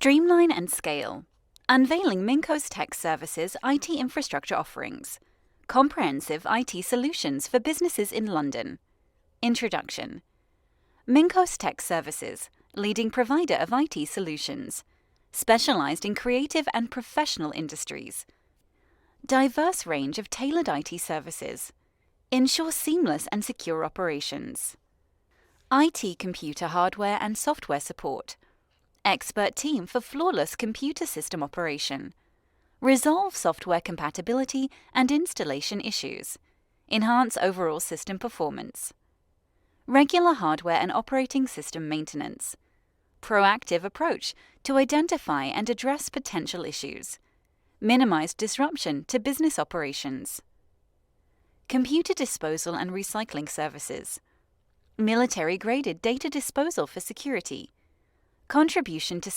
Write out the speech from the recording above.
Streamline and scale. Unveiling Minko's tech services IT infrastructure offerings. Comprehensive IT solutions for businesses in London. Introduction. Minko's tech services, leading provider of IT solutions, specialized in creative and professional industries. Diverse range of tailored IT services. Ensure seamless and secure operations. IT computer hardware and software support. Expert team for flawless computer system operation. Resolve software compatibility and installation issues. Enhance overall system performance. Regular hardware and operating system maintenance. Proactive approach to identify and address potential issues. Minimize disruption to business operations. Computer disposal and recycling services. Military-graded data disposal for security. Contribution to